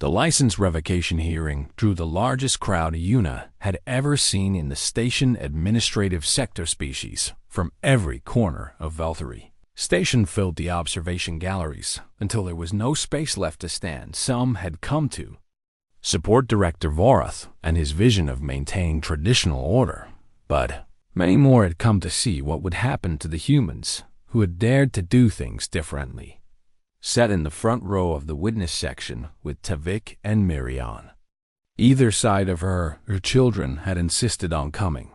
The license revocation hearing drew the largest crowd Yuna had ever seen in the station administrative sector species from every corner of Valtteri. Station filled the observation galleries until there was no space left to stand. Some had come to support Director Vorath and his vision of maintaining traditional order, but many more had come to see what would happen to the humans who had dared to do things differently. Sat in the front row of the witness section with Tavik and Miriam. Either side of her children had insisted on coming.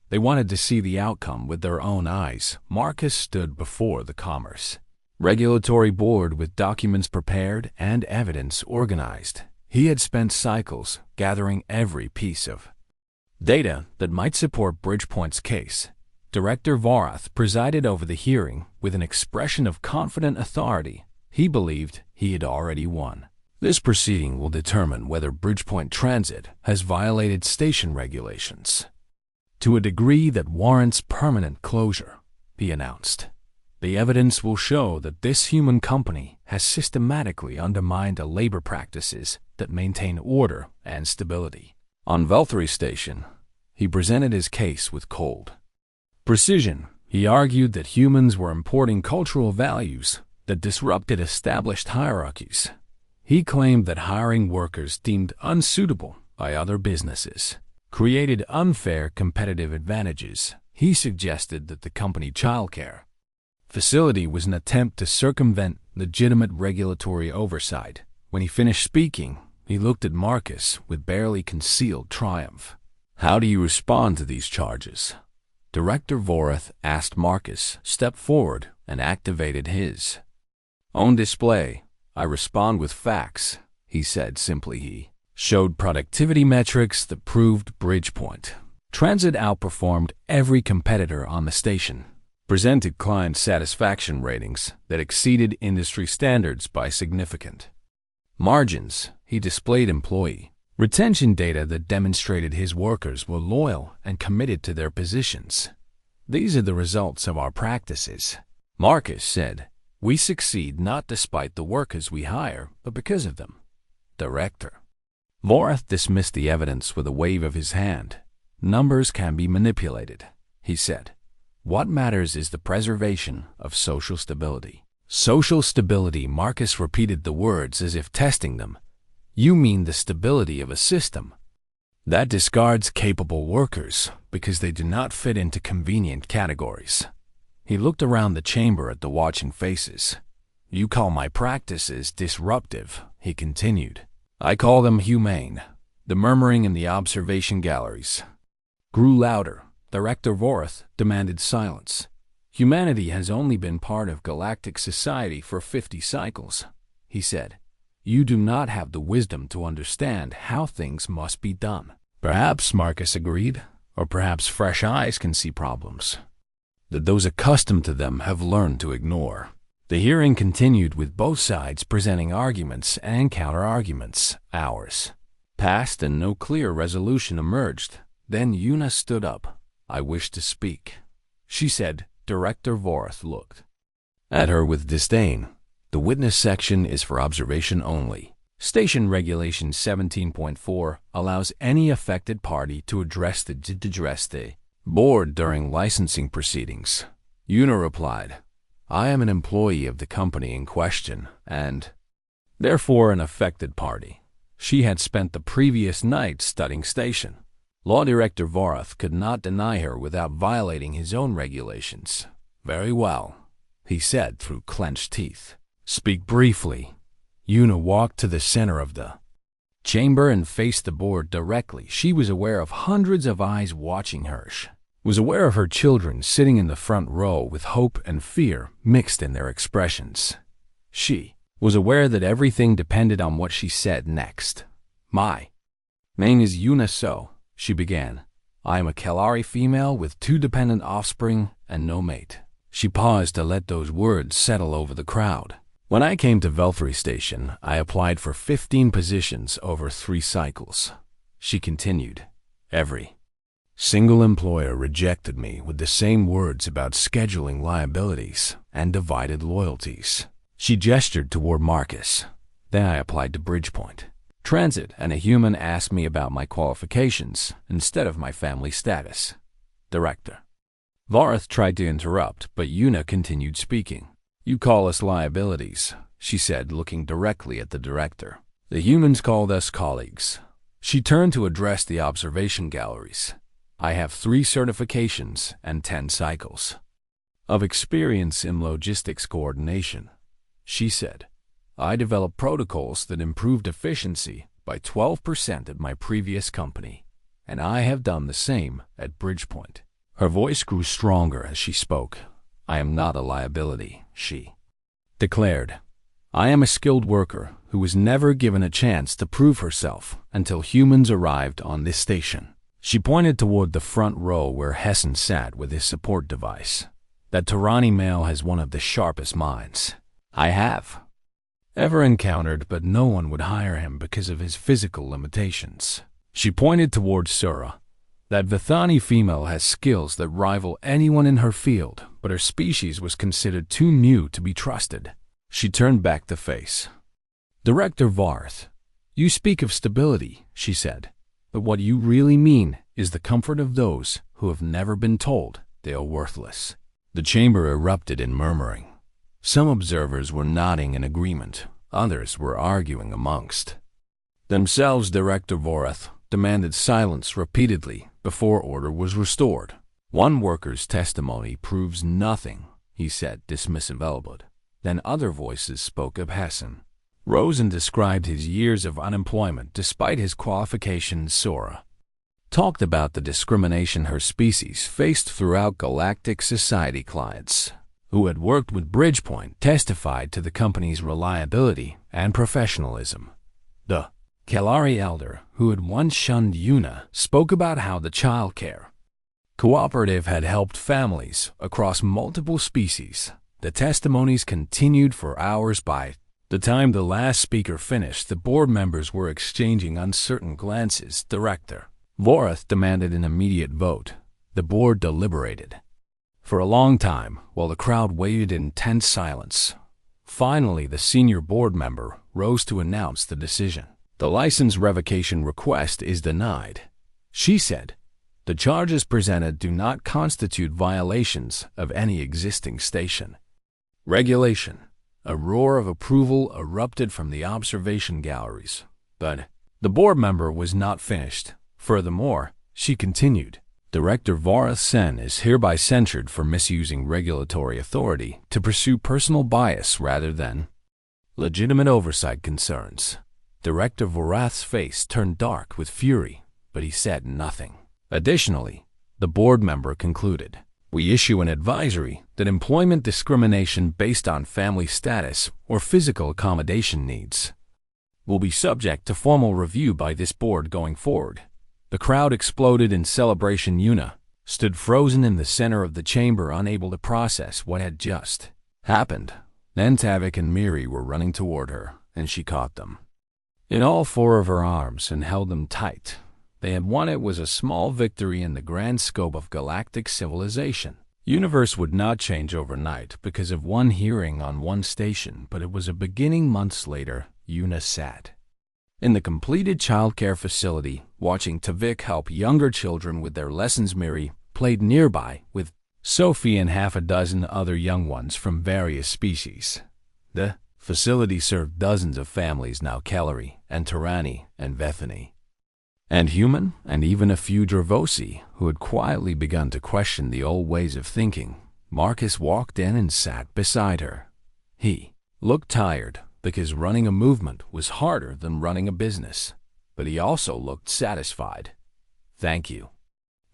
They wanted to see the outcome with their own eyes. Marcus stood before the Commerce Regulatory Board with documents prepared and evidence organized. He had spent cycles gathering every piece of data that might support Bridgepoint's case. Director Vorath presided over the hearing with an expression of confident authority. He believed he had already won. This proceeding will determine whether Bridgepoint Transit has violated station regulations to a degree that warrants permanent closure, he announced. The evidence will show that this human company has systematically undermined the labor practices that maintain order and stability. On Valtteri Station, he presented his case with cold precision. He argued that humans were importing cultural values that disrupted established hierarchies. He claimed that hiring workers deemed unsuitable by other businesses created unfair competitive advantages. He suggested that the company childcare facility was an attempt to circumvent legitimate regulatory oversight. When he finished speaking, he looked at Marcus with barely concealed triumph. How do you respond to these charges? Director Vorath asked. Marcus stepped forward and activated his own display. I respond with facts, he said simply. He showed productivity metrics that proved Bridgepoint Transit outperformed every competitor on the station, presented client satisfaction ratings that exceeded industry standards by significant margins. He displayed employee retention data that demonstrated his workers were loyal and committed to their positions. These are the results of our practices, Marcus said. We succeed not despite the workers we hire, but because of them. Director Vorath dismissed the evidence with a wave of his hand. Numbers can be manipulated, he said. What matters is the preservation of social stability. Social stability. Marcus repeated the words as if testing them. You mean the stability of a system that discards capable workers because they do not fit into convenient categories. He looked around the chamber at the watching faces. You call my practices disruptive, he continued. I call them humane. The murmuring in the observation galleries grew louder. Director Vorath demanded silence. Humanity has only been part of galactic society for 50 cycles, he said. You do not have the wisdom to understand how things must be done. Perhaps, Marcus agreed, or perhaps fresh eyes can see problems that those accustomed to them have learned to ignore. The hearing continued with both sides presenting arguments and counter-arguments. Hours passed and no clear resolution emerged. Then Yuna stood up. I wish to speak, she said. Director Vorath looked at her with disdain. The witness section is for observation only. Station Regulation 17.4 allows any affected party to address the board during licensing proceedings. Yuna replied, I am an employee of the company in question, and therefore an affected party. She had spent the previous night studying station. Law Director Vorath could not deny her without violating his own regulations. Very well, he said through clenched teeth. Speak briefly. Yuna walked to the center of the chamber and faced the board directly. She was aware of hundreds of eyes watching her. Was aware of her children sitting in the front row with hope and fear mixed in their expressions. She was aware that everything depended on what she said next. My name is Yuna So, she began. I am a Kalari female with 2 dependent offspring and no mate. She paused to let those words settle over the crowd. When I came to Valtteri Station, I applied for 15 positions over 3 cycles. She continued. Every single employer rejected me with the same words about scheduling liabilities and divided loyalties. She gestured toward Marcus. Then I applied to Bridgepoint transit, and a human asked me about my qualifications instead of my family status. Director Varath tried to interrupt, but Yuna continued speaking. You call us liabilities, she said, looking directly at the director. The humans called us colleagues. She turned to address the observation galleries. I have 3 certifications and 10 cycles of experience in logistics coordination, she said. I developed protocols that improved efficiency by 12% at my previous company, and I have done the same at Bridgepoint. Her voice grew stronger as she spoke. I am not a liability, she declared. I am a skilled worker who was never given a chance to prove herself until humans arrived on this station. She pointed toward the front row where Hessen sat with his support device. That Tarani male has one of the sharpest minds I have ever encountered, but no one would hire him because of his physical limitations. She pointed toward Sura. That Vithani female has skills that rival anyone in her field, but her species was considered too new to be trusted. She turned back to face Director Varth. You speak of stability, she said, but what you really mean is the comfort of those who have never been told they are worthless. The chamber erupted in murmuring. Some observers were nodding in agreement. Others were arguing amongst themselves. Director Vorath demanded silence repeatedly before order was restored. One worker's testimony proves nothing, he said, dismissive elbowed. Then other voices spoke of Hessen. Rosen described his years of unemployment despite his qualifications. Sora talked about the discrimination her species faced throughout Galactic Society. Clients who had worked with Bridgepoint testified to the company's reliability and professionalism. The Kalari elder, who had once shunned Yuna, spoke about how the childcare cooperative had helped families across multiple species. The testimonies continued for hours. By the time the last speaker finished, the board members were exchanging uncertain glances. Director Vorath demanded an immediate vote. The board deliberated for a long time while the crowd waited in tense silence. Finally, the senior board member rose to announce the decision. The license revocation request is denied, she said. The charges presented do not constitute violations of any existing station regulation. A roar of approval erupted from the observation galleries, but the board member was not finished. Furthermore, she continued, Director Varath Sen is hereby censured for misusing regulatory authority to pursue personal bias rather than legitimate oversight concerns. Director Varath's face turned dark with fury, but he said nothing. Additionally, the board member concluded, we issue an advisory that employment discrimination based on family status or physical accommodation needs will be subject to formal review by this board going forward. The crowd exploded in celebration. Yuna stood frozen in the center of the chamber, unable to process what had just happened. Then Tavik and Miri were running toward her, and she caught them in all 4 of her arms and held them tight. They had won. It was a small victory in the grand scope of galactic civilization. Universe would not change overnight because of one hearing on one station, but it was a beginning. Months later, Yuna sat in the completed childcare facility, watching Tavik help younger children with their lessons. Miri played nearby with Sophie and half a dozen other young ones from various species. The facility served dozens of families now, Kalari and Tarani and Vethany and human, and even a few Dravosi who had quietly begun to question the old ways of thinking. Marcus walked in and sat beside her. He looked tired because running a movement was harder than running a business, but he also looked satisfied. Thank you,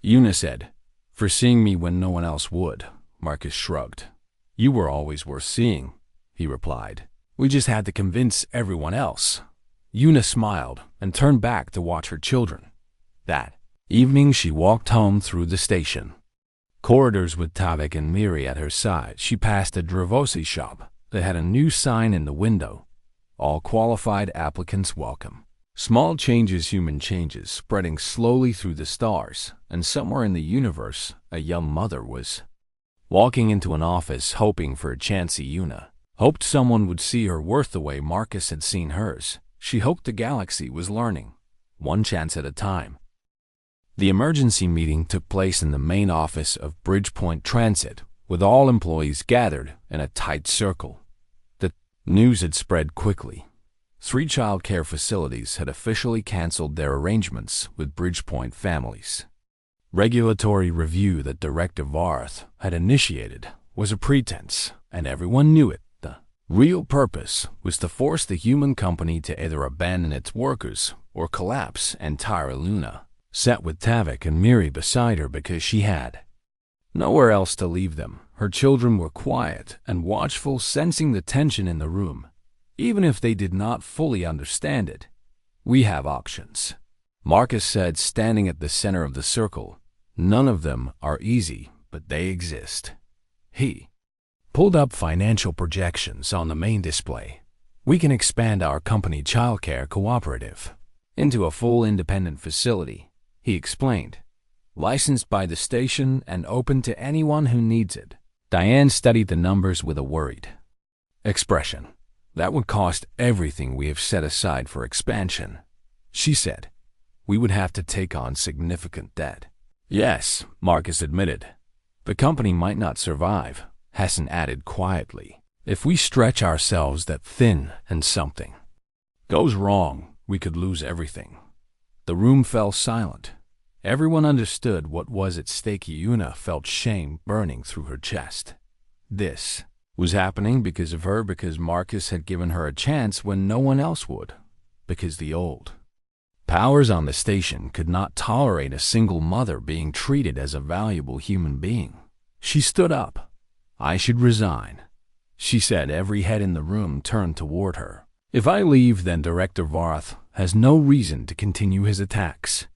Yuna said, for seeing me when no one else would. Marcus shrugged. You were always worth seeing, he replied. We just had to convince everyone else. Yuna smiled and turned back to watch her children. That evening she walked home through the station corridors with Tavik and Miri at her side. She passed a Dravosi shop that had a new sign in the window. All qualified applicants welcome. Small changes, human changes, spreading slowly through the stars, and somewhere in the universe, a young mother was walking into an office hoping for a chance. Yuna hoped someone would see her worth the way Marcus had seen hers. She hoped the galaxy was learning, one chance at a time. The emergency meeting took place in the main office of Bridgepoint Transit, with all employees gathered in a tight circle. The news had spread quickly. 3 child care facilities had officially canceled their arrangements with Bridgepoint families. Regulatory review that Director Varth had initiated was a pretense, and everyone knew it. The real purpose was to force the human company to either abandon its workers or collapse entire Luna, sat with Tavik and Miri beside her because she had nowhere else to leave them. Her children were quiet and watchful, sensing the tension in the room, even if they did not fully understand it. "We have options," Marcus said, standing at the center of the circle. "None of them are easy, but they exist." He pulled up financial projections on the main display. "We can expand our company childcare cooperative into a full independent facility," he explained, "licensed by the station and open to anyone who needs it." Diane studied the numbers with a worried expression. "That would cost everything we have set aside for expansion," she said. "We would have to take on significant debt." "Yes," Marcus admitted. "The company might not survive," Hassan added quietly, "if we stretch ourselves that thin and something goes wrong, we could lose everything." The room fell silent. Everyone understood what was at stake. Yuna felt shame burning through her chest. This was happening because of her, because Marcus had given her a chance when no one else would, because the old powers on the station could not tolerate a single mother being treated as a valuable human being. She stood up. "I should resign," she said. Every head in the room turned toward her. "If I leave, then Director Varth has no reason to continue his attacks,"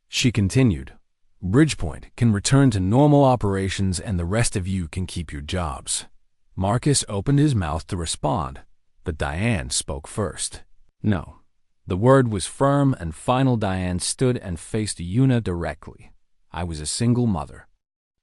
she continued. "Bridgepoint can return to normal operations and the rest of you can keep your jobs." Marcus opened his mouth to respond, but Diane spoke first. "No." The word was firm and final. Diane stood and faced Yuna directly. "I was a single mother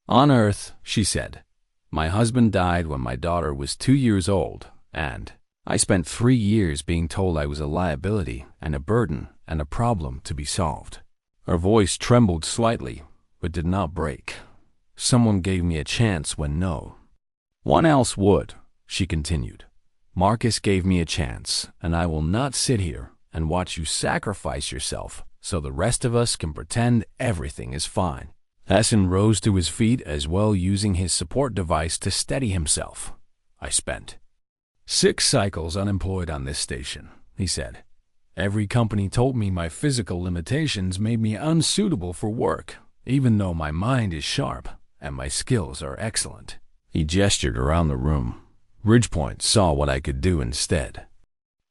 on Earth," she said. "My husband died when my daughter was 2 years old, and I spent 3 years being told I was a liability and a burden and a problem to be solved." Her voice trembled slightly, but did not break. "Someone gave me a chance when no one else would," she continued. "Marcus gave me a chance, and I will not sit here and watch you sacrifice yourself so the rest of us can pretend everything is fine." Hassan rose to his feet as well, using his support device to steady himself. "I spent 6 cycles unemployed on this station," he said. "Every company told me my physical limitations made me unsuitable for work, even though my mind is sharp and my skills are excellent." He gestured around the room. "Bridgepoint saw what I could do instead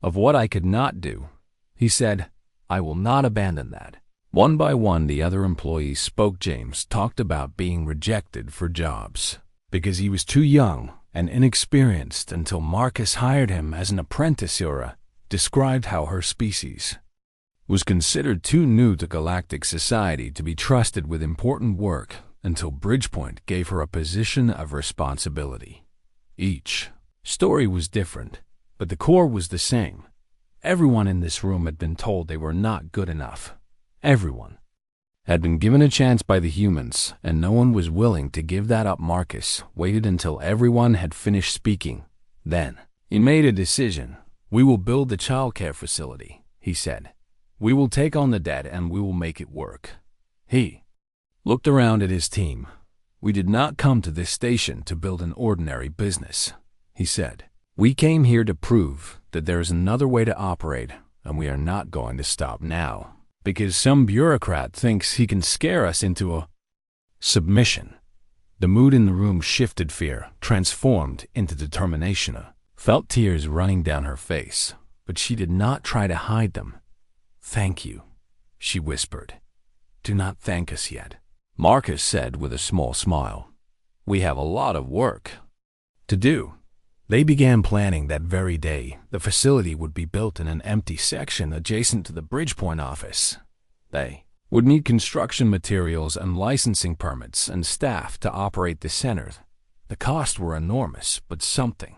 of what I could not do," he said. "I will not abandon that." One by one, the other employees spoke. James talked about being rejected for jobs because he was too young and inexperienced until Marcus hired him as an apprentice. Ura described how her species was considered too new to galactic society to be trusted with important work until Bridgepoint gave her a position of responsibility. Each story was different, but the core was the same. Everyone in this room had been told they were not good enough. Everyone had been given a chance by the humans, and no one was willing to give that up. Marcus waited until everyone had finished speaking. Then he made a decision. "We will build the childcare facility," he said. "We will take on the debt and we will make it work." He looked around at his team. "We did not come to this station to build an ordinary business," he said. "We came here to prove that there is another way to operate, and we are not going to stop now because some bureaucrat thinks he can scare us into a submission." The mood in the room shifted. Fear transformed into determination. Felt tears running down her face, but she did not try to hide them. "Thank you," she whispered. "Do not thank us yet," Marcus said with a small smile. "We have a lot of work to do." They began planning that very day. The facility would be built in an empty section adjacent to the Bridgepoint office. They would need construction materials and licensing permits and staff to operate the center. The costs were enormous, but something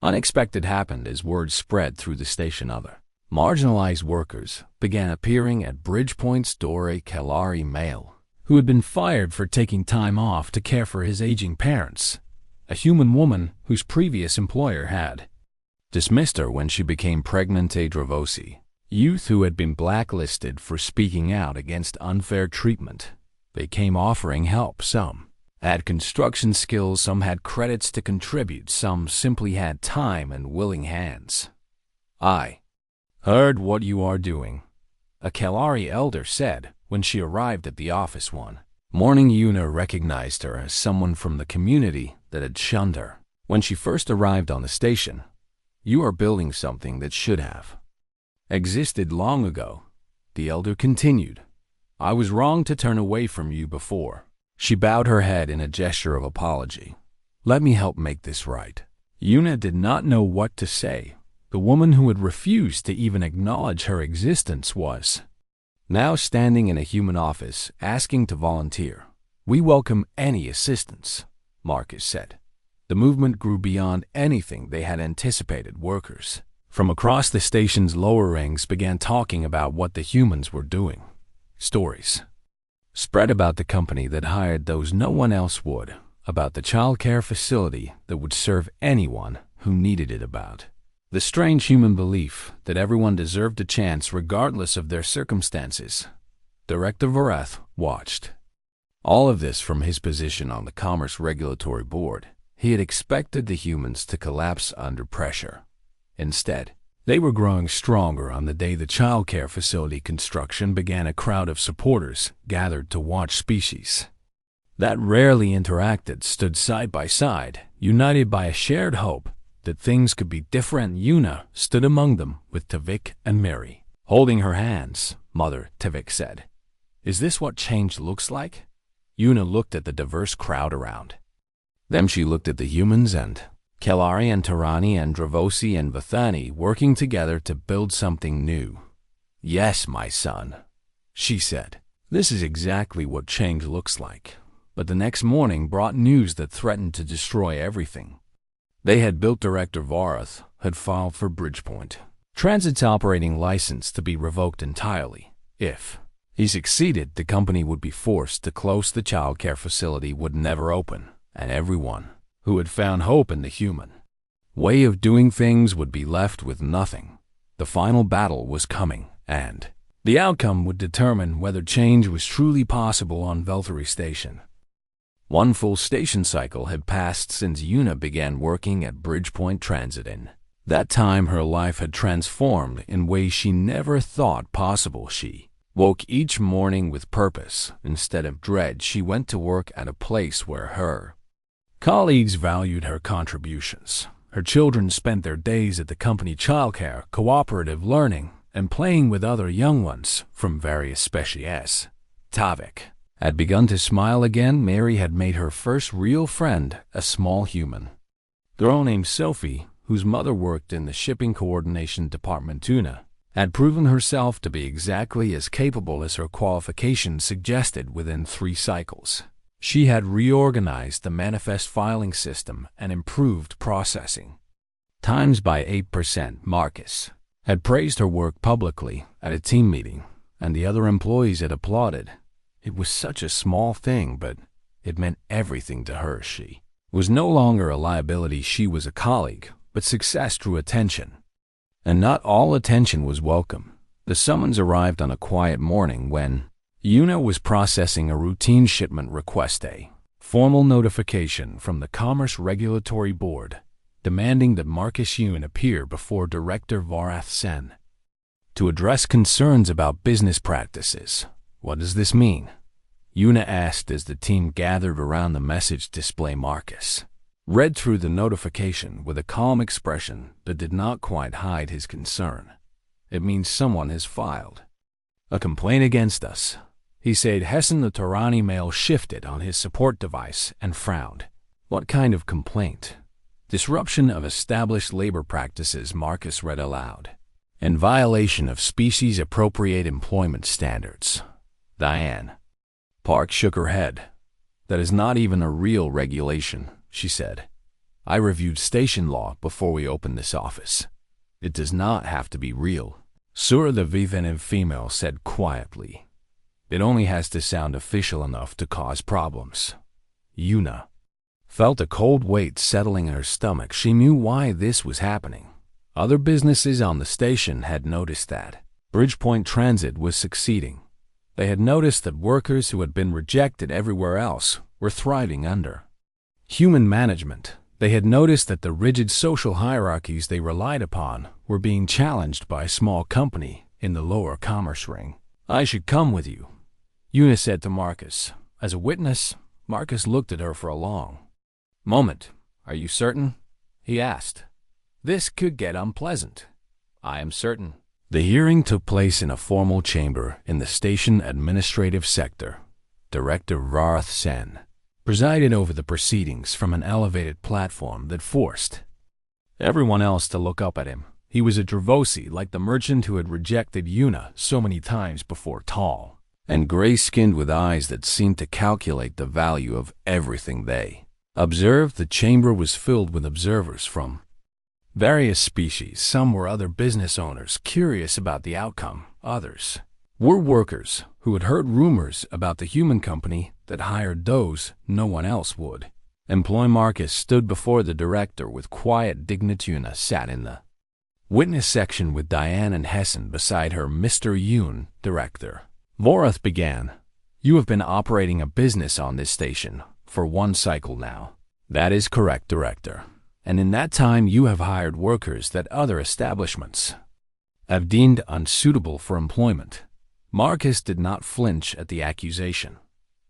unexpected happened as word spread through the station. Other Marginalized workers began appearing at Bridgepoint's Dore Kalari male, who had been fired for taking time off to care for his aging parents, a human woman whose previous employer had dismissed her when she became pregnant. A Dravosi youth who had been blacklisted for speaking out against unfair treatment. They came offering help. Some had construction skills, some had credits to contribute, some simply had time and willing hands. "I heard what you are doing," a Kalari elder said when she arrived at the office one morning. Yuna recognized her as someone from the community that had shunned her when she first arrived on the station. "You are building something that should have existed long ago," the elder continued. "I was wrong to turn away from you before." She bowed her head in a gesture of apology. "Let me help make this right." Yuna did not know what to say. The woman who had refused to even acknowledge her existence was now standing in a human office, asking to volunteer. "We welcome any assistance," Marcus said. The movement grew beyond anything they had anticipated. Workers from across the station's lower ranks began talking about what the humans were doing. Stories spread about the company that hired those no one else would, about the child care facility that would serve anyone who needed it, about the strange human belief that everyone deserved a chance regardless of their circumstances. Director Vorath watched all of this from his position on the Commerce Regulatory Board. He had expected the humans to collapse under pressure. Instead, they were growing stronger. On the day the child care facility construction began, a crowd of supporters gathered to watch species that rarely interacted stood side by side, united by a shared hope that things could be different. Yuna stood among them with Tavik and Mary holding her hands. "Mother," Tavik said, "is this what change looks like?" Yuna looked at the diverse crowd around them. She looked at the humans and Kalari and Tarani and Dravosi and Vathani working together to build something new. "Yes, my son," she said. "This is exactly what change looks like." But the next morning brought news that threatened to destroy everything they had built. Director Varath had filed for Bridgepoint Transit's operating license to be revoked entirely. If he succeeded, the company would be forced to close. The child care facility would never open, and everyone who had found hope in the human way of doing things would be left with nothing. The final battle was coming, and the outcome would determine whether change was truly possible on Veltari Station. One full station cycle had passed since Yuna began working at Bridgepoint Transit. In that time, her life had transformed in ways she never thought possible. She woke each morning with purpose. Instead of dread, she went to work at a place where her colleagues valued her contributions. Her children spent their days at the company childcare, cooperative learning, and playing with other young ones from various species. Tavik had begun to smile again. Mary had made her first real friend, a small human girl named Sophie, whose mother worked in the shipping coordination department. Tuna had proven herself to be exactly as capable as her qualifications suggested. Within 3 cycles, she had reorganized the manifest filing system and improved processing times by 8%. Marcus had praised her work publicly at a team meeting, and the other employees had applauded. It was such a small thing, but it meant everything to her. She was no longer a liability. She was a colleague, but success drew attention, and not all attention was welcome. The summons arrived on a quiet morning when Yuna was processing a routine shipment request. A formal notification from the Commerce Regulatory Board demanding that Marcus Yun appear before Director Varath Sen to address concerns about business practices. "What does this mean?" Yuna asked as the team gathered around the message display. Marcus read through the notification with a calm expression that did not quite hide his concern. "It means someone has filed a complaint against us," he said. Hessen, the Tarani male, shifted on his support device and frowned. "What kind of complaint?" "Disruption of established labor practices," Marcus read aloud. "In violation of species-appropriate employment standards." Diane Park shook her head. "That is not even a real regulation," she said. "I reviewed station law before we opened this office. It does not have to be real." Sur the Vivative female said quietly. It only has to sound official enough to cause problems. Yuna felt a cold weight settling in her stomach. She knew why this was happening. Other businesses on the station had noticed that Bridgepoint Transit was succeeding. They had noticed that workers who had been rejected everywhere else were thriving under human management. They had noticed that the rigid social hierarchies they relied upon were being challenged by a small company in the lower commerce ring. I should come with you, Yuna said to Marcus. As a witness, Marcus looked at her for a long moment. Are you certain? He asked. This could get unpleasant. I am certain. The hearing took place in a formal chamber in the station administrative sector. Director Varth Sen presided over the proceedings from an elevated platform that forced everyone else to look up at him. He was a Dravosi like the merchant who had rejected Yuna so many times before, tall and gray-skinned with eyes that seemed to calculate the value of everything they observed. The chamber was filled with observers from various species. Some were other business owners curious about the outcome. Others were workers who had heard rumors about the human company that hired those no one else would employ. Marcus stood before the director with quiet dignity. Yuna sat in the witness section with Diane and Hessen beside her. Mr. Yoon, director Vorath began. You have been operating a business on this station for one cycle now. That is correct, director. And in that time you have hired workers that other establishments have deemed unsuitable for employment. Marcus did not flinch at the accusation.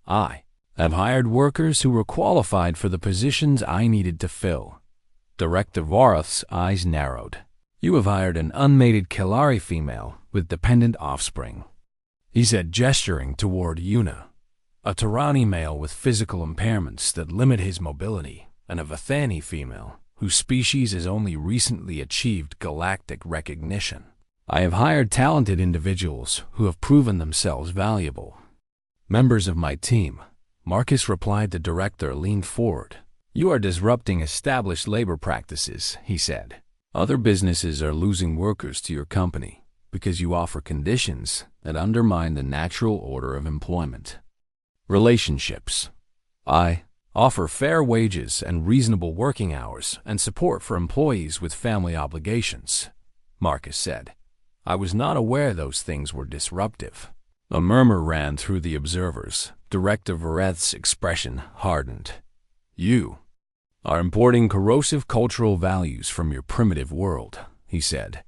I have hired workers who were qualified for the positions I needed to fill. Director Varath's eyes narrowed. You have hired an unmated Kelari female with dependent offspring, he said, gesturing toward Yuna. A Tarani male with physical impairments that limit his mobility, and a Vathani female whose species has only recently achieved galactic recognition. I have hired talented individuals who have proven themselves valuable members of my team. Marcus replied. The director leaned forward. You are disrupting established labor practices, he said. Other businesses are losing workers to your company because you offer conditions that undermine the natural order of employment relationships. I offer fair wages and reasonable working hours and support for employees with family obligations, Marcus said. I was not aware those things were disruptive. A murmur ran through the observers. Director Vareth's expression hardened. You are importing corrosive cultural values from your primitive world, he said.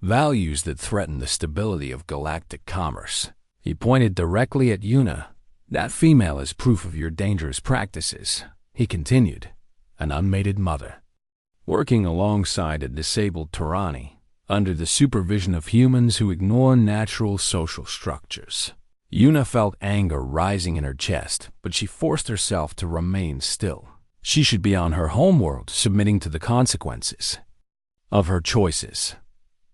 Values that threaten the stability of galactic commerce. He pointed directly at Yuna. That female is proof of your dangerous practices, he continued. An unmated mother, working alongside a disabled Tarani, under the supervision of humans who ignore natural social structures. Yuna felt anger rising in her chest, but she forced herself to remain still. She should be on her homeworld, submitting to the consequences of her choices.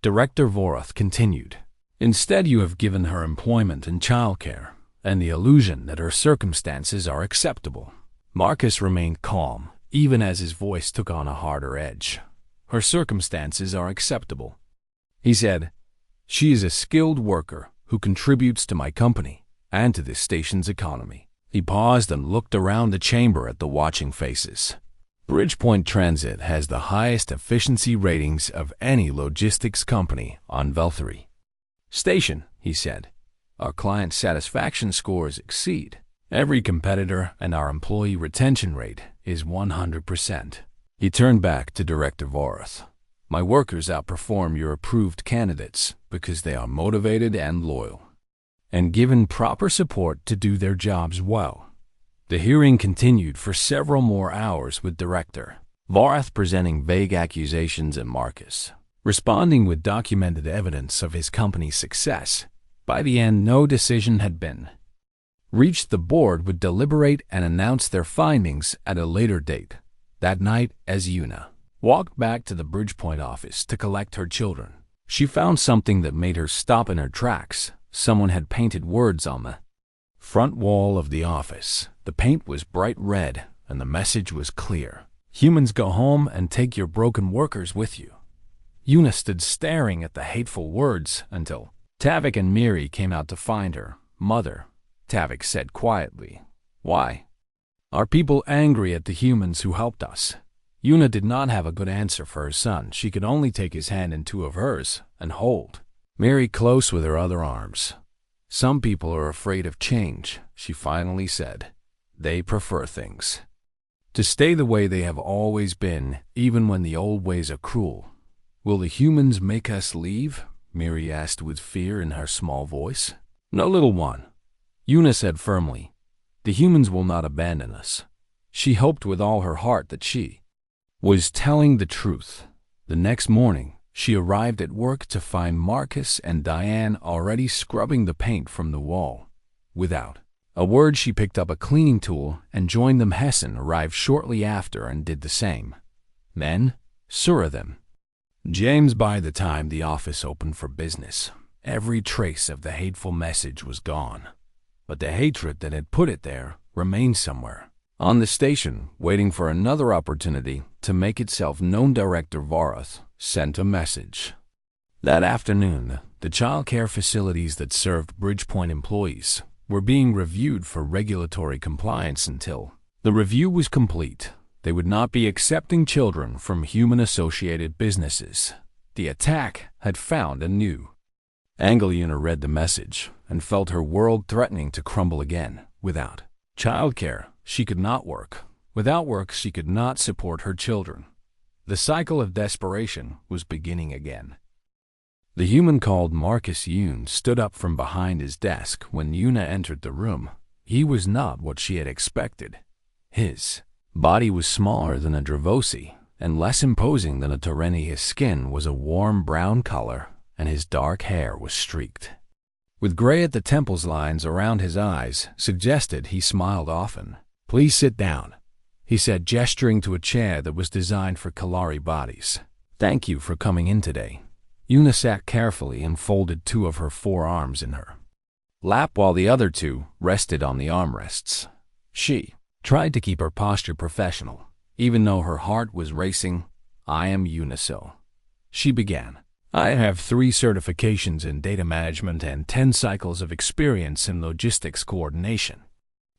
Director Vorath continued. Instead, you have given her employment and childcare, and the illusion that her circumstances are acceptable. Marcus remained calm, even as his voice took on a harder edge. Her circumstances are acceptable, he said. She is a skilled worker who contributes to my company and to this station's economy. He paused and looked around the chamber at the watching faces. Bridgepoint Transit has the highest efficiency ratings of any logistics company on Velthary Station, he said. Our client satisfaction scores exceed every competitor, and our employee retention rate is 100%. He turned back to Director Vorath. My workers outperform your approved candidates because they are motivated and loyal, and given proper support to do their jobs well. The hearing continued for several more hours, with Director Vorath presenting vague accusations and Marcus responding with documented evidence of his company's success. By the end, no decision had been reached. The board would deliberate and announce their findings at a later date. That night, as Yuna walked back to the Bridgepoint office to collect her children, she found something that made her stop in her tracks. Someone had painted words on the front wall of the office. The paint was bright red, and the message was clear. Humans, go home and take your broken workers with you. Una stood staring at the hateful words until Tavik and Miri came out to find her. "Mother," Tavik said quietly. "Why? Are people angry at the humans who helped us?" Una did not have a good answer for her son. She could only take his hand in two of hers and hold Miri close with her other arms. "Some people are afraid of change," she finally said. "They prefer things to stay the way they have always been, even when the old ways are cruel." "Will the humans make us leave?" Miri asked with fear in her small voice. "No, little one," Una said firmly. "The humans will not abandon us." She hoped with all her heart that she was telling the truth. The next morning, she arrived at work to find Marcus and Diane already scrubbing the paint from the wall. Without a word, she picked up a cleaning tool and joined them. Hessen arrived shortly after and did the same. Then, Sura them. James. By the time the office opened for business, every trace of the hateful message was gone. But the hatred that had put it there remained somewhere. On the station, waiting for another opportunity to make itself known, Director Varath sent a message. That afternoon, the child care facilities that served Bridgepoint employees were being reviewed for regulatory compliance. Until the review was complete, they would not be accepting children from human-associated businesses. The attack had found a new angle. Una read the message and felt her world threatening to crumble again. Without childcare, she could not work. Without work, she could not support her children. The cycle of desperation was beginning again. The human called Marcus Yoon stood up from behind his desk when Una entered the room. He was not what she had expected. His body was smaller than a Dravosi and less imposing than a Tereni. His skin was a warm brown color, and his dark hair was streaked with gray at the temples. Lines around his eyes suggested he smiled often. "Please sit down," he said, gesturing to a chair that was designed for Kalari bodies. "Thank you for coming in today." Una sat carefully and folded two of her forearms in her lap while the other two rested on the armrests. She tried to keep her posture professional, even though her heart was racing. "I am Uniso," she began. "I have 3 certifications in data management and 10 cycles of experience in logistics coordination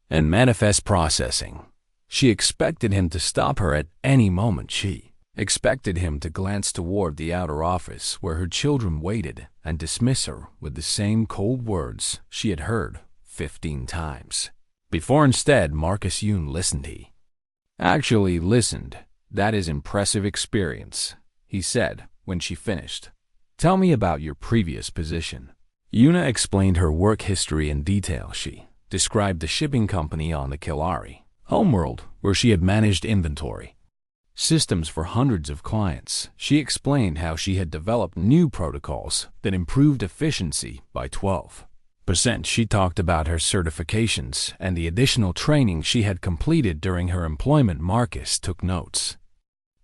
and manifest processing." She expected him to stop her at any moment. She expected him to glance toward the outer office where her children waited and dismiss her with the same cold words she had heard 15 times before. Instead, Marcus Yoon listened. He actually listened. "That is impressive experience," he said when she finished. "Tell me about your previous position." Una explained her work history in detail. She described the shipping company on the Kalari homeworld where she had managed inventory systems for hundreds of clients. She explained how she had developed new protocols that improved efficiency by 12%. She talked about her certifications and the additional training she had completed during her employment. Marcus took notes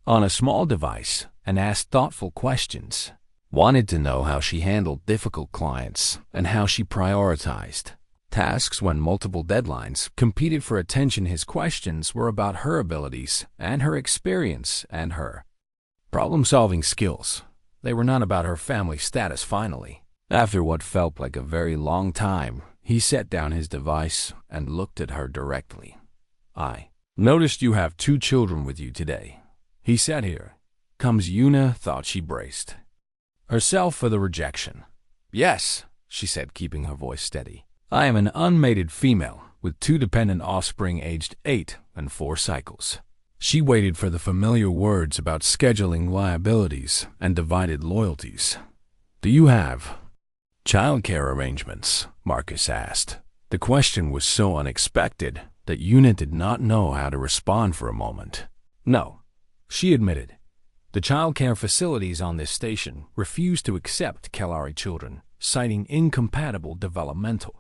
on a small device and asked thoughtful questions. Wanted to know how she handled difficult clients and how she prioritized tasks when multiple deadlines competed for attention. His questions were about her abilities and her experience and her problem-solving skills. They were not about her family status. Finally, after what felt like a very long time, he set down his device and looked at her directly. "I noticed you have 2 children with you today," he said. "Here comes." Una thought she braced herself for the rejection. "Yes," she said, keeping her voice steady. "I am an unmated female with 2 dependent offspring aged 8 and 4 cycles." She waited for the familiar words about scheduling liabilities and divided loyalties. "Do you have childcare arrangements?" Marcus asked. The question was so unexpected that Una did not know how to respond for a moment. "No," she admitted. "The childcare facilities on this station refuse to accept Kalari children, citing incompatible developmental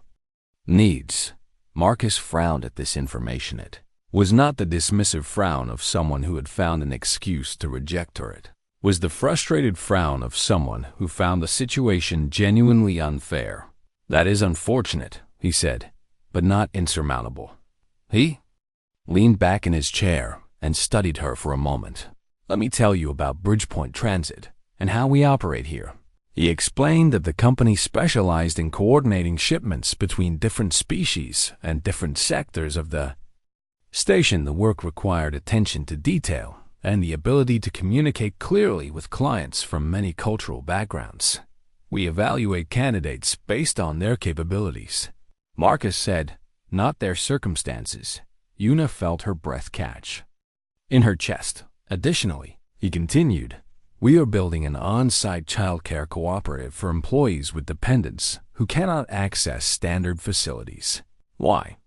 needs." Marcus frowned at this information. It was not the dismissive frown of someone who had found an excuse to reject her. It was the frustrated frown of someone who found the situation genuinely unfair. "That is unfortunate," he said, "but not insurmountable." He leaned back in his chair and studied her for a moment. "Let me tell you about Bridgepoint Transit and how we operate here. He explained that the company specialized in coordinating shipments between different species and different sectors of the station. The work required attention to detail and the ability to communicate clearly with clients from many cultural backgrounds. We evaluate candidates based on their capabilities, Marcus said, not their circumstances. Yuna felt her breath catch in her chest. Additionally, he continued, we are building an on-site childcare cooperative for employees with dependents who cannot access standard facilities. Why?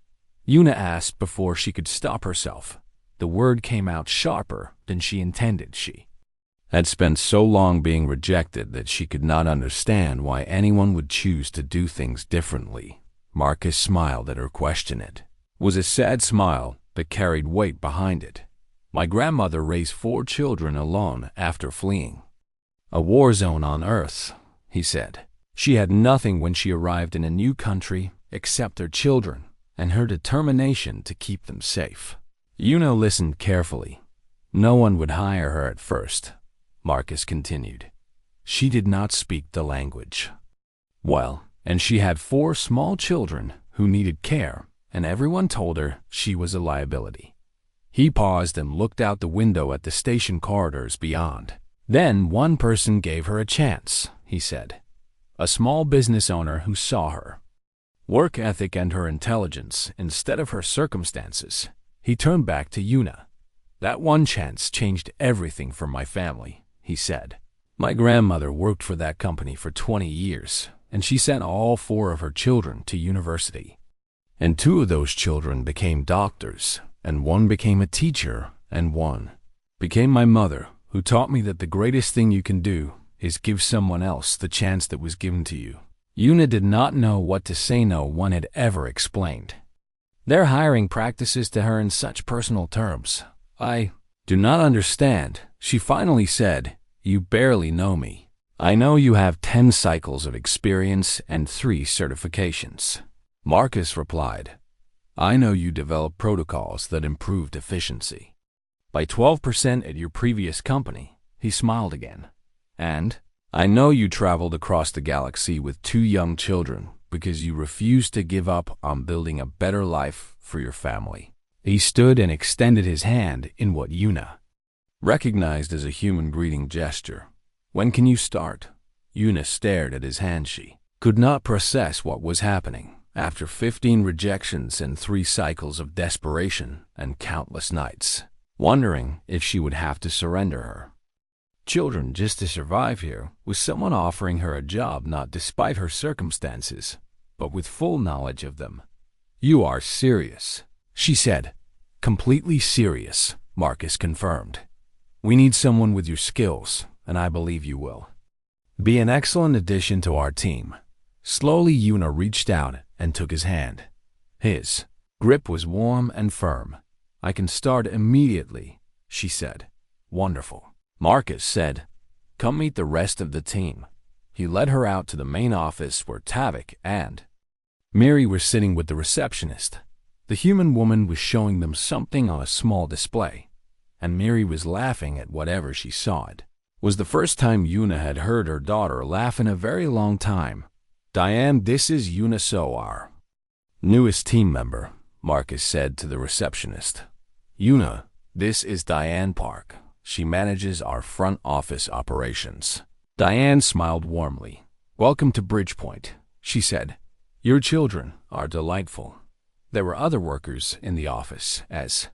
Yuna asked before she could stop herself. The word came out sharper than she intended. She had spent so long being rejected that she could not understand why anyone would choose to do things differently. Marcus smiled at her question. It was a sad smile that carried weight behind it. My grandmother raised 4 children alone after fleeing a war zone on Earth, he said. She had nothing when she arrived in a new country except her children and her determination to keep them safe. Yuna listened carefully. No one would hire her at first, Marcus continued. She did not speak the language well, and she had 4 small children who needed care, and everyone told her she was a liability. He paused and looked out the window at the station corridors beyond. Then one person gave her a chance, he said. A small business owner who saw her work ethic and her intelligence instead of her circumstances. He turned back to Yuna. That one chance changed everything for my family, he said. My grandmother worked for that company for 20 years, and she sent all 4 of her children to university. And 2 of those children became doctors, and 1 became a teacher, and 1 became my mother, who taught me that the greatest thing you can do is give someone else the chance that was given to you. Yuna did not know what to say. No one had ever explained their hiring practices to her in such personal terms. I do not understand, she finally said. You barely know me. I know you have 10 cycles of experience and 3 certifications. Marcus replied, I know you developed protocols that improved efficiency by 12% at your previous company. He smiled again. And I know you traveled across the galaxy with 2 young children because you refused to give up on building a better life for your family. He stood and extended his hand in what Yuna recognized as a human greeting gesture. When can you start? Yuna stared at his hand. She could not process what was happening. After 15 rejections and 3 cycles of desperation and countless nights, wondering if she would have to surrender her children just to survive here, with someone offering her a job not despite her circumstances, but with full knowledge of them. You are serious, she said. Completely serious, Marcus confirmed. We need someone with your skills, and I believe you will be an excellent addition to our team. Slowly, Yuna reached out and took his hand. His grip was warm and firm. I can start immediately, she said. Wonderful. Marcus said, come meet the rest of the team. He led her out to the main office where Tavik and Mary were sitting with the receptionist. The human woman was showing them something on a small display, and Mary was laughing at whatever she saw. It was the first time Yuna had heard her daughter laugh in a very long time. Diane, this is Yuna Soar, newest team member, Marcus said to the receptionist. Yuna, this is Diane Park. She manages our front office operations. Diane smiled warmly. Welcome to Bridgepoint, she said. Your children are delightful. There were other workers in the office as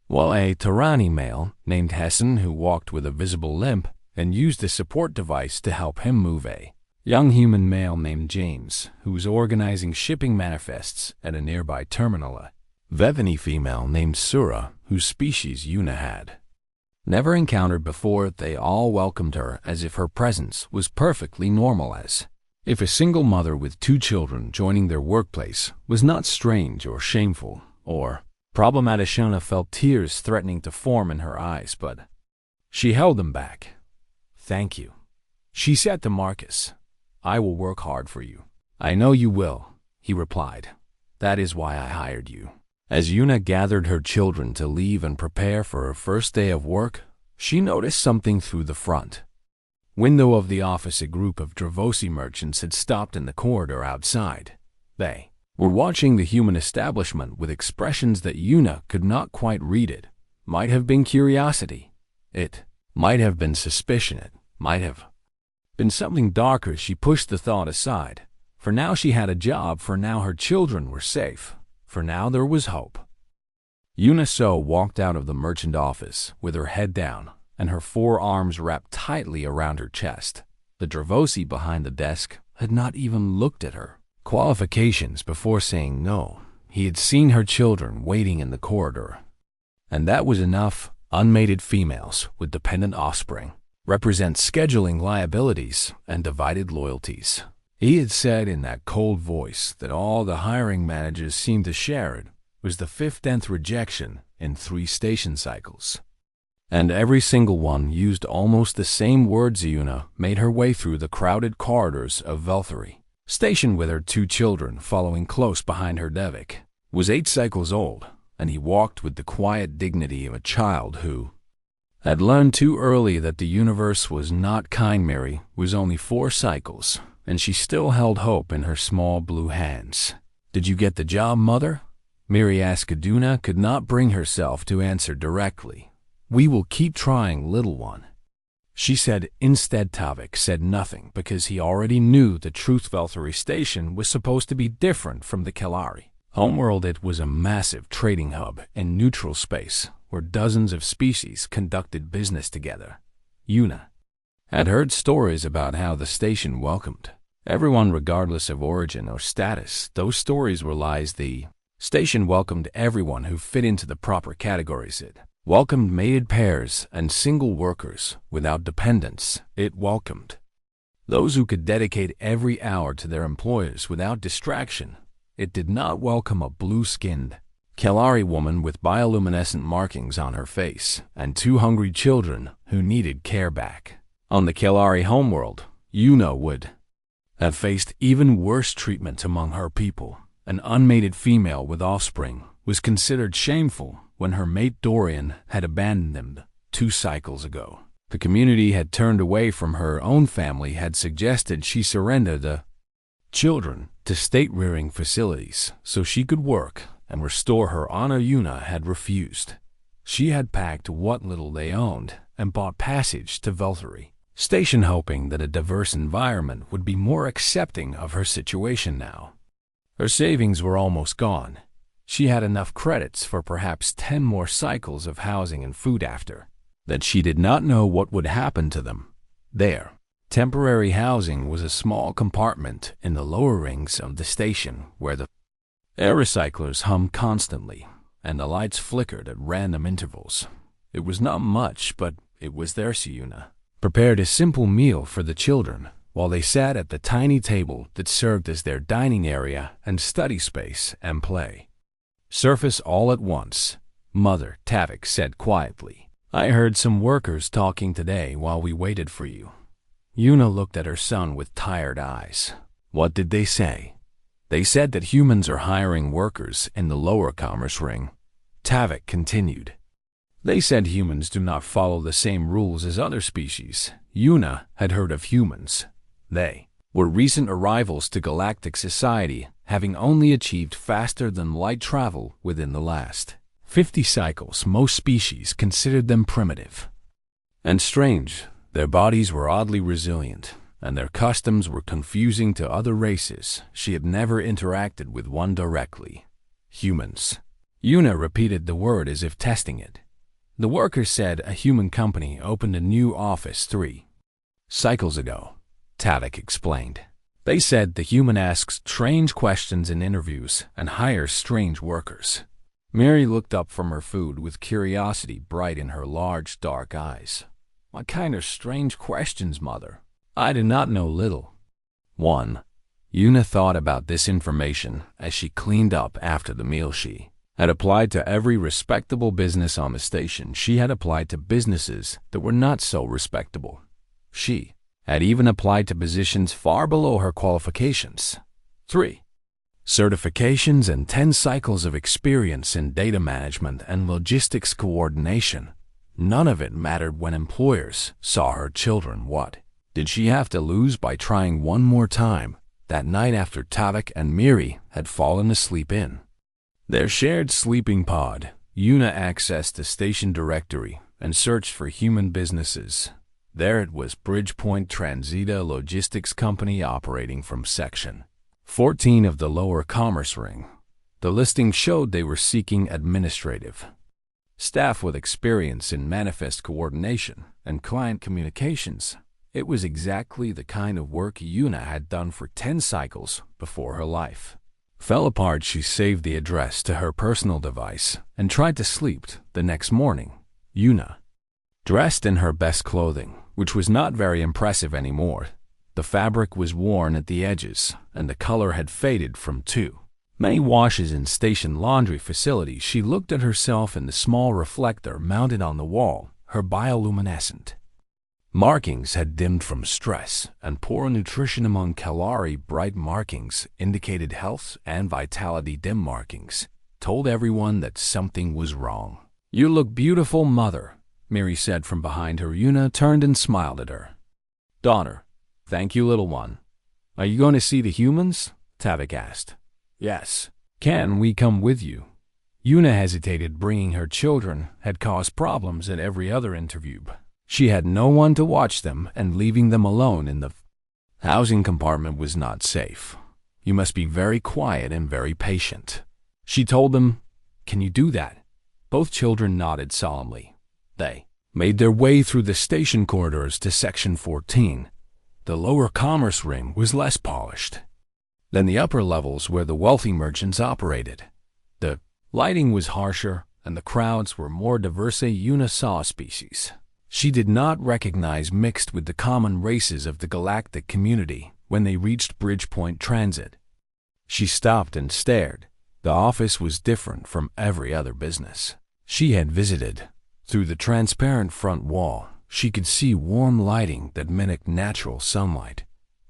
well. A Tarani male named Hessen who walked with a visible limp and used a support device to help him move. A young human male named James who was organizing shipping manifests at a nearby terminal. A Vevani female named Sura whose species Yuna had never encountered before. They all welcomed her as if her presence was perfectly normal, as if a single mother with 2 children joining their workplace was not strange or shameful or problematic. Shona felt tears threatening to form in her eyes, but she held them back. Thank you, she said to Marcus. I will work hard for you. I know you will, he replied. That is why I hired you. As Yuna gathered her children to leave and prepare for her first day of work, she noticed something through the front window of the office, a group of Dravosi merchants had stopped in the corridor outside. They were watching the human establishment with expressions that Yuna could not quite read. It might have been curiosity. It might have been suspicion. It might have been something darker. She pushed the thought aside. For now she had a job. For now her children were safe. For now there was hope. Yuna So walked out of the merchant office with her head down and her forearms wrapped tightly around her chest. The Dravosi behind the desk had not even looked at her qualifications before saying no. He had seen her children waiting in the corridor. And that was enough. Unmated females with dependent offspring represent scheduling liabilities and divided loyalties. He had said in that cold voice that all the hiring managers seemed to share. It was the 15th rejection in 3 station cycles. And every single one used almost the same words. Yuna made her way through the crowded corridors of Valkyrie Station with her 2 children following close behind her. Devik was 8 cycles old, and he walked with the quiet dignity of a child who had learned too early that the universe was not kind. Mary was only 4 cycles, and she still held hope in her small blue hands. "Did you get the job, Mother?" Mary asked. Yuna could not bring herself to answer directly. "We will keep trying, little one," she said. Instead, Tavik said nothing because he already knew the truth. Valkyrie Station was supposed to be different from the Kalari homeworld. It was a massive trading hub in neutral space where dozens of species conducted business together. Yuna had heard stories about how the station welcomed everyone regardless of origin or status. Those stories were lies. The station welcomed everyone who fit into the proper categories. It welcomed mated pairs and single workers without dependents. It welcomed those who could dedicate every hour to their employers without distraction. It did not welcome a blue-skinned Kalari woman with bioluminescent markings on her face and 2 hungry children who needed care back. On the Kalari homeworld, Yuna would have faced even worse treatment among her people. An unmated female with offspring was considered shameful when her mate Dorian had abandoned them 2 cycles ago. The community had turned away from her own family, had suggested she surrender the children to state-rearing facilities so she could work and restore her honor. Yuna had refused. She had packed what little they owned and bought passage to Valkyrie Station, hoping that a diverse environment would be more accepting of her situation now. Her savings were almost gone. She had enough credits for perhaps 10 more cycles of housing and food after that. She did not know what would happen to them there. Temporary housing was a small compartment in the lower rings of the station where the air recyclers hummed constantly and the lights flickered at random intervals. It was not much, but it was there. Yuna prepared a simple meal for the children while they sat at the tiny table that served as their dining area and study space and play. Surface all at once, Mother, Tavik said quietly. "I heard some workers talking today while we waited for you." Yuna looked at her son with tired eyes. "What did they say?" "They said that humans are hiring workers in the lower commerce ring," Tavik continued. "They said humans do not follow the same rules as other species." Yuna had heard of humans. They were recent arrivals to galactic society, having only achieved faster than light travel within the last 50 cycles. Most species considered them primitive and strange. Their bodies were oddly resilient, and their customs were confusing to other races. She had never interacted with one directly. Humans. Yuna repeated the word as if testing it. The workers said a human company opened a new office 3 cycles ago, Tavik explained. They said the human asks strange questions in interviews and hires strange workers. Mary looked up from her food with curiosity bright in her large, dark eyes. "What kind of strange questions, Mother?" "I do not know, little one." Yuna thought about this information as she cleaned up after the meal. She had applied to every respectable business on the station. She had applied to businesses that were not so respectable. She had even applied to positions far below her qualifications. 3 certifications and 10 cycles of experience in data management and logistics coordination. None of it mattered when employers saw her children. What Did she have to lose by trying one more time, that night after Tavik and Miri had fallen asleep in their shared sleeping pod? Yuna accessed the station directory and searched for human businesses. There it was, Bridgepoint Transita Logistics Company operating from Section 14 of the Lower Commerce Ring. The listing showed they were seeking administrative staff with experience in manifest coordination and client communications. It was exactly the kind of work Yuna had done for 10 cycles before her life fell apart. She saved the address to her personal device and tried to sleep. The next morning, Yuna, dressed in her best clothing, which was not very impressive anymore. The fabric was worn at the edges, and the color had faded from too many washes in station laundry facilities. She looked at herself in the small reflector mounted on the wall. Her bioluminescent markings had dimmed from stress and poor nutrition. Among calorie bright markings indicated health and vitality. Dim markings told everyone that something was wrong. "You look beautiful, mother," Miri said from behind her. Yuna turned and smiled at her. "Daughter." "Thank you, little one." "Are you going to see the humans?" Tavik asked. "Yes." "Can we come with you?" Yuna hesitated. Bringing her children had caused problems at every other interview. She had no one to watch them, and leaving them alone in the housing compartment was not safe. "You must be very quiet and very patient," she told them. "Can you do that?" Both children nodded solemnly. They made their way through the station corridors to Section 14. The lower commerce ring was less polished than the upper levels where the wealthy merchants operated. The lighting was harsher, and the crowds were more diverse. Yuna saw a species she did not recognize mixed with the common races of the galactic community. When they reached Bridgepoint Transit, she stopped and stared. The office was different from every other business she had visited. Through the transparent front wall, she could see warm lighting that mimicked natural sunlight.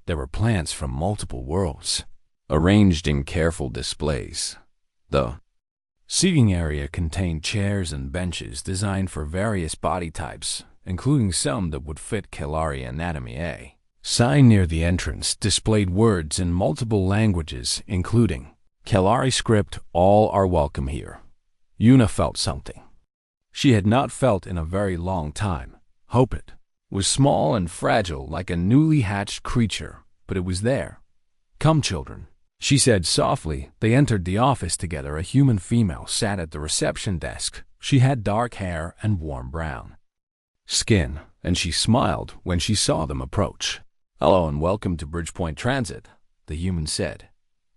There were plants from multiple worlds, arranged in careful displays. The seating area contained chairs and benches designed for various body types, including some that would fit Kalari anatomy. A sign near the entrance displayed words in multiple languages, including Kalari script, "All are welcome here." Yuna felt something she had not felt in a very long time. Hope. It was small and fragile, like a newly hatched creature, but it was there. "Come, children," she said softly. They entered the office together. A human female sat at the reception desk. She had dark hair and warm brown skin, and she smiled when she saw them approach. "Hello and welcome to Bridgepoint Transit," the human said.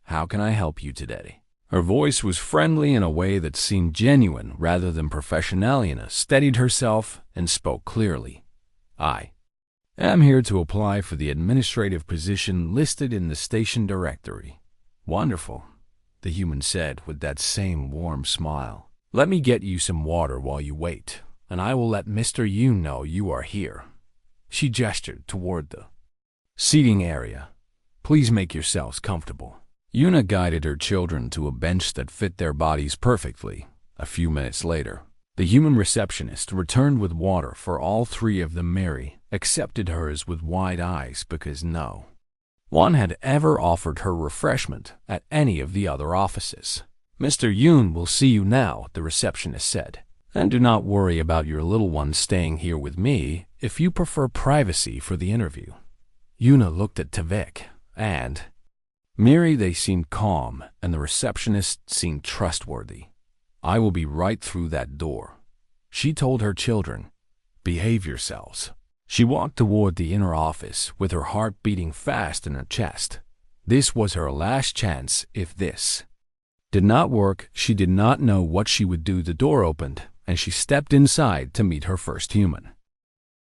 "How can I help you today?" Her voice was friendly in a way that seemed genuine rather than professional. Yuna steadied herself and spoke clearly. "I am here to apply for the administrative position listed in the station directory." "Wonderful," the human said with that same warm smile. "Let me get you some water while you wait, and I will let Mr. Yoon know you are here." She gestured toward the seating area. "Please make yourselves comfortable." Yuna guided her children to a bench that fit their bodies perfectly. A few minutes later, the human receptionist returned with water for all three of them. Mary accepted hers with wide eyes because no one had ever offered her refreshment at any of the other offices. "Mr. Yoon will see you now," the receptionist said. "And do not worry about your little one staying here with me if you prefer privacy for the interview." Yuna looked at Tavik and Miri. They seemed calm, and the receptionist seemed trustworthy. "I will be right through that door," she told her children. "Behave yourselves." She walked toward the inner office with her heart beating fast in her chest. This was her last chance. If this did not work, she did not know what she would do. The door opened, and she stepped inside to meet her first human.